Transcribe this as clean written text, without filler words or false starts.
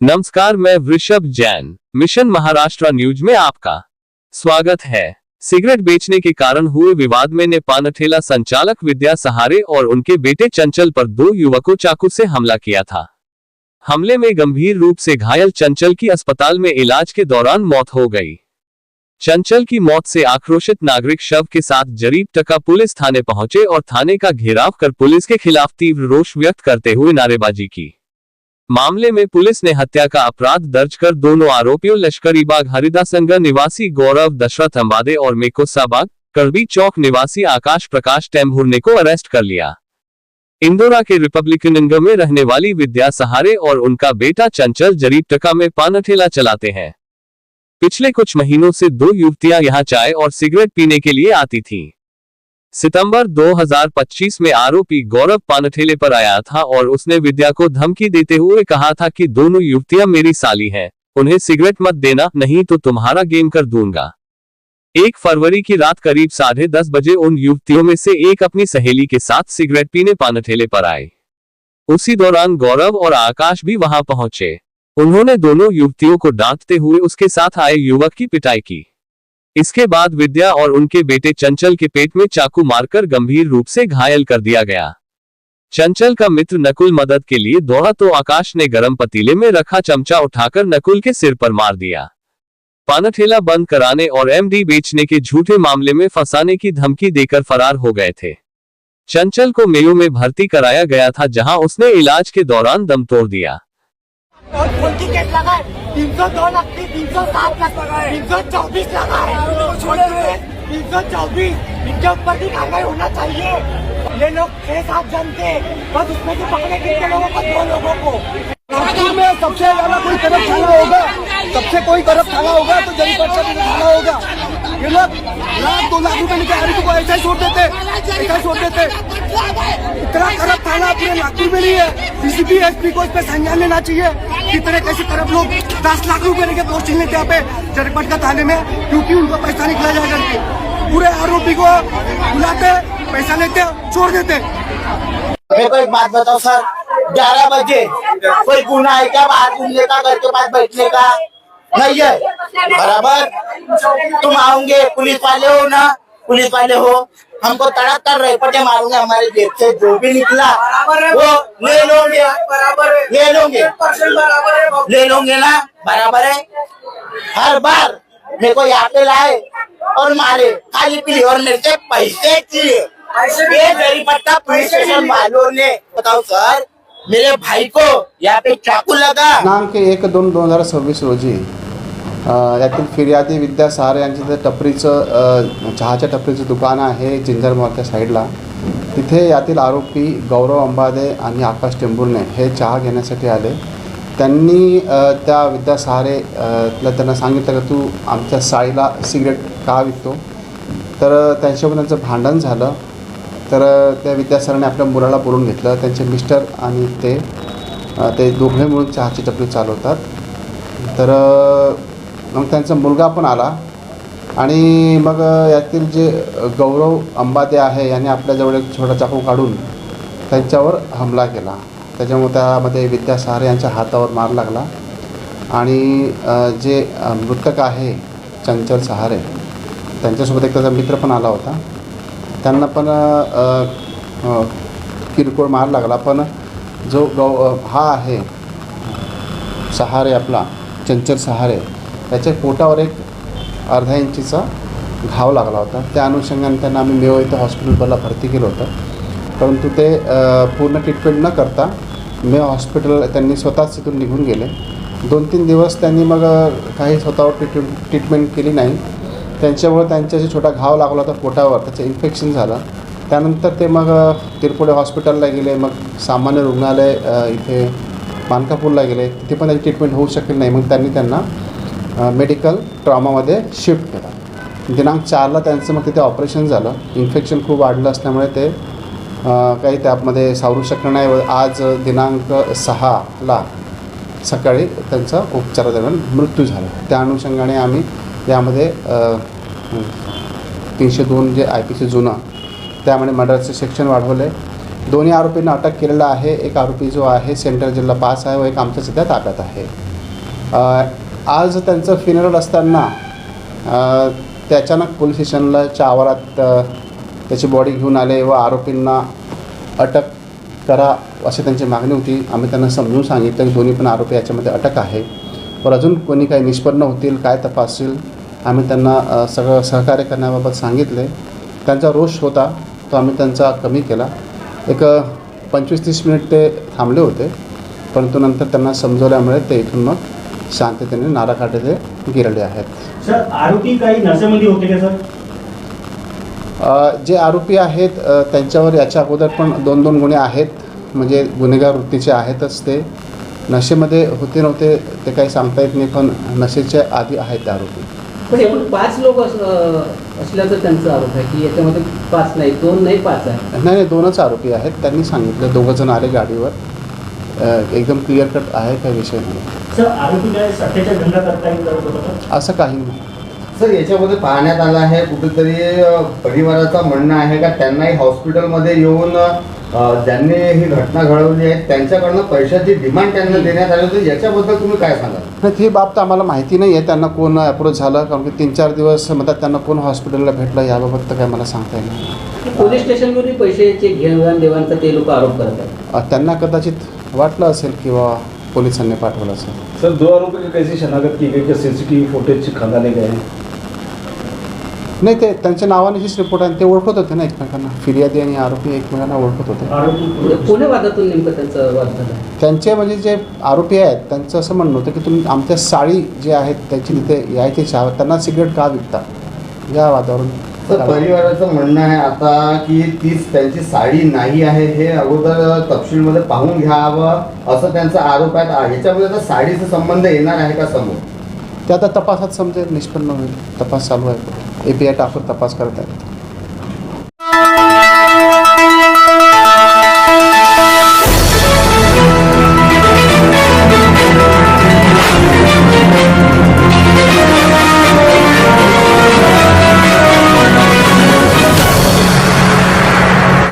नमस्कार, मैं वृषभ जैन। मिशन महाराष्ट्र न्यूज में आपका स्वागत है। सिगरेट बेचने के कारण हुए विवाद में ने पान ठेला संचालक विद्या सहारे और उनके बेटे चंचल पर 2 युवकों चाकू से हमला किया था। हमले में गंभीर रूप से घायल चंचल की अस्पताल में इलाज के दौरान मौत हो गई। चंचल की मौत से आक्रोशित नागरिक शव के साथ जरीब टका पुलिस थाने पहुंचे और थाने का घेराव कर पुलिस के खिलाफ तीव्र रोष व्यक्त करते हुए नारेबाजी की। मामले में पुलिस ने हत्या का अपराध दर्ज कर दोनों आरोपियों लश्करीबाग हरिदासनगर निवासी गौरव दशरथ अंबादे और मेकोसाबाग करबी चौक निवासी आकाश प्रकाश टेम्भुर्ने को अरेस्ट कर लिया। इंदौरा के रिपब्लिकन नगर में रहने वाली विद्या सहारे और उनका बेटा चंचल जरीब टका में पान ठेला चलाते हैं। पिछले कुछ महीनों से 2 युवतियां यहां चाय और सिगरेट पीने के लिए आती थीं। सितंबर 2025 में आरोपी गौरव पान ठेले पर आया था और उसने विद्या को धमकी देते हुए कहा था कि दोनों युवतियां मेरी साली हैं, उन्हें सिगरेट मत देना, नहीं तो तुम्हारा गेम कर दूंगा। 1 फरवरी की रात करीब 10:30 बजे उन युवतियों में से एक अपनी सहेली के साथ सिगरेट पीने पान ठेले पर आए। उसी दौरान गौरव और आकाश भी वहां पहुंचे। उन्होंने दोनों युवतियों को डांटते हुए उसके साथ आए युवक की पिटाई की। इसके बाद विद्या और उनके बेटे चंचल के पेट में चाकू मारकर गंभीर रूप से घायल कर दिया गया। चंचल का मित्र नकुल मदद के लिए दौड़ा तो आकाश ने गरम पतीले में रखा चमचा उठाकर नकुल के सिर पर मार दिया। पान ठेला बंद कराने और एमडी बेचने के झूठे मामले में फंसाने की धमकी देकर फरार हो गए थे। चंचल को मेयो में भर्ती कराया गया था, जहां उसने इलाज के दौरान दम तोड़ दिया। 302 लाख 307 लाख 324 लगा है, छोड़े हुए 324, इनके ऊपर भी कार्रवाई होना चाहिए। ये लोग 6-7 जन थे, बस उसमें से पकड़े कितने लोगों को? 2 लोगों को। में सबसे ज्यादा कोई करप्ट थाना होगा, सबसे कोई करप्ट थाना होगा तो जरी पर्चा भी थाना होगा। ये लोग 1-2 लाख रुपए लेके आरोपी को ऐसा ही छोड़ देते, ऐसा ही छोड़ देते। इतना करप्ट थाना पूरे नागपुर में नहीं है। डीसीपी एसपी को इस पे संज्ञान लेना चाहिए। कितने कैसे करप्ट लोग 10 लाख रुपए लेके पोस्टिंग लेते यहाँ पे जरीपटका थाने में, क्योंकि उनको पैसा निकला जाए करके। पूरे आरोपी को बुलाते, पैसा लेते, छोड़ देते। मेरे को एक बात बताओ सर, 11 बजे कोई गुना है क्या बाहर घूमने का, घर के पास बैठने का? नहीं है, बराबर। तुम आओगे, पुलिस वाले हो ना, पुलिस वाले हो, हमको तड़क कर रहे पटे मारूंगे। हमारे जेब से जो भी निकला वो ले लोगे, ले लोगे, ले लोगे ना, बराबर है। हर बार मेरे को यहाँ पे लाए और मारे, खाली पीली, और मेरे से पैसे किए। ये जरीपटका पुलिस स्टेशन वालों ने, बताओ सर, मेरे भाई को यहाँ पे चाकू लगा। दिनांक 1/2/2026 रोजी यातील फिर्यादी विद्या सहारे यांच्या तिथे टपरीचं चहाच्या टपरीचं दुकान आहे जिंजर मॉलच्या साईडला। तिथे यातील आरोपी गौरव अंबादे आणि आकाश टेम्भुर्ने हे चहा घेण्यासाठी आले। त्यांनी त्या विद्या सहारे त्यांना सांगितलं की तू आमच्या साईला सिगरेट का विकतो, तर त्यांच्यावर त्यांचं भांडण झालं। तर त्या विद्या सरांनी आपल्या मुलाला बोलून घेतलं। त्यांचे मिस्टर आणि ते दोघे मिळून चहाची टपरी चालवतात। तर मग त्यांचा मुलगा पण आला आणि मग यातील जे गौरव अंबादे आहे याने आपल्याजवळ एक छोटा चाकू काढून त्यांच्यावर हमला केला। त्याच्यामुळे त्यामध्ये विद्या सहारे यांच्या हातावर मार लागला आणि जे मृतक आहे चंचल सहारे, त्यांच्यासोबत एक त्याचा मित्र पण आला होता, त्यांना पण किरकोळ मार लागला। पण जो हा आहे सहारे, आपला चंचल सहारे, त्याच्या पोटावर एक अर्धा इंचीचा घाव लागला होता। त्या अनुषंगाने त्यांना आम्ही मेयो इथं हॉस्पिटलला भरती केलं होतं, परंतु ते पूर्ण ट्रीटमेंट न करता मेयो हॉस्पिटल त्यांनी स्वतःच तिथून निघून गेले। 2-3 दिवस त्यांनी मग काही स्वतःवर ट्रीटमेंट केली नाही। त्यांच्यामुळे त्यांचा जे छोटा घाव लागला होता पोटावर, त्याचं इन्फेक्शन झालं। त्यानंतर ते मग तिरपुडे हॉस्पिटलला गेले, मग सामान्य रुग्णालय इथे मानकापूरला गेले, तिथे पण त्याची ट्रीटमेंट होऊ शकली नाही। मग त्यांनी त्यांना मेडिकल ट्रॉमामध्ये शिफ्ट केलं। दिनांक 4ला त्यांचं मग तिथे ऑपरेशन झालं। इन्फेक्शन खूप वाढलं असल्यामुळे ते काही त्यामध्ये सावरू शकलं नाही। आज दिनांक 6ला सकाळी त्यांचा उपचारादरम्यान मृत्यू झाला। त्या अनुषंगाने आम्ही यामध्ये 302 जे IPC जुनं, त्यामुळे मर्डरचे सेक्शन वाढवले। दोन्ही आरोपींना अटक केलेलं आहे. एक आरोपी जो आहे सेंट्रल जेलला पास आहे व एक आमच्या सध्या ताब्यात आहे. आज त्यांचं फिनरल असताना ते अचानक पोलीस स्टेशनच्या आवारात त्याची बॉडी घेऊन आले व आरोपींना अटक करा अशी त्यांची मागणी होती. आम्ही त्यांना समजून सांगितलं की दोन्ही पण आरोपी याच्यामध्ये अटक आहे. पण अजून कोणी काही निष्पन्न होतील काय तपासतील आम्ही त्यांना सगळं सहकार्य करण्याबाबत सांगितले. त्यांचा रोष होता तो आम्ही त्यांचा कमी केला. एक 25-30 मिनिट ते थांबले होते, परंतु नंतर त्यांना समजवल्यामुळे ते इथून मग शांततेने नाराकाठे ते गेलेले आहेत. सर आरोपी काही नशेमध्ये होते का सर? जे आरोपी आहेत त्यांच्यावर याच्या अगोदर पण 2 गुन्हे आहेत, म्हणजे गुन्हेगार वृत्तीचे आहेतच. ते नशेमध्ये होते नव्हते ते काही सांगता येत नाही, पण नशेच्या आधी आहेत ते आरोपी. पण एकूण 5 लोक असल्याचं त्यांचा आरोप आहे की याच्यामध्ये 5 नाही 2 नाही 5 आहे. नाही 2च आरोपी आहेत. त्यांनी सांगितलं 2 जण आले गाडीवर. एकदम क्लिअर कट आहे काही विषय नाही. सर आरोपी काय सट्ट्याच्या धंदा करता येईल करत होता? असं काही नाही. सर याच्यामध्ये पाहण्यात आलं आहे कुठेतरी परिवाराचं म्हणणं आहे का त्यांनाही हॉस्पिटलमध्ये येऊन ज्यांनी ही घटना घडवली आहे त्यांच्याकडनं पैशाची डिमांड त्यांना देण्यात आली होती. याच्याबद्दल तुम्ही काय सांगाल? नाही ती बाब तर आम्हाला माहिती नाही आहे त्यांना कोण अप्रोच झालं, कारण की 3-4 दिवस म्हणतात त्यांना कोण हॉस्पिटलला भेटलं याबाबत तर काय मला सांगता येईल नाही. पोलीस स्टेशनवरही पैशाचे घेवाण देवाणचा ते लोक आरोप करत आहेत. त्यांना कदाचित वाटलं असेल किंवा पोलिसांनी पाठवलं असेल. सर 2 आरोपी की कैसी शनाख्त की गई कि सीसीटीवी फुटेज खंगाले गए हैं? नाही ते त्यांच्या नावानेच रिपोर्ट आहे. ते ओळखत होते ना एकमेकांना. फिर्यादी आणि आरोपी एकमेकांना ओळखत होते. आरोपी कोण्या वादातून नेमकं त्यांचा वाद झाला? त्यांचे म्हणजे जे आरोपी आहेत त्यांचं असं म्हणणं होतं की तुम्ही आमच्या साडी जे आहेत त्याची तिथे यायची चाहत त्यांना सिगरेट का विकता या वादावरून. तर परिवाराचं म्हणणं आहे आता की तीच त्यांची साडी नाही आहे हे अगोदर तपशीलमध्ये पाहून घ्यावं असं त्यांचा आरोप आहे. ह्याच्यामध्ये आता साडीचा संबंध येणार आहे का समोर? ते आता तपासात समजेल, निष्पन्न होईल. तपास चालू आहे. API टाकून तपास करत आहेत.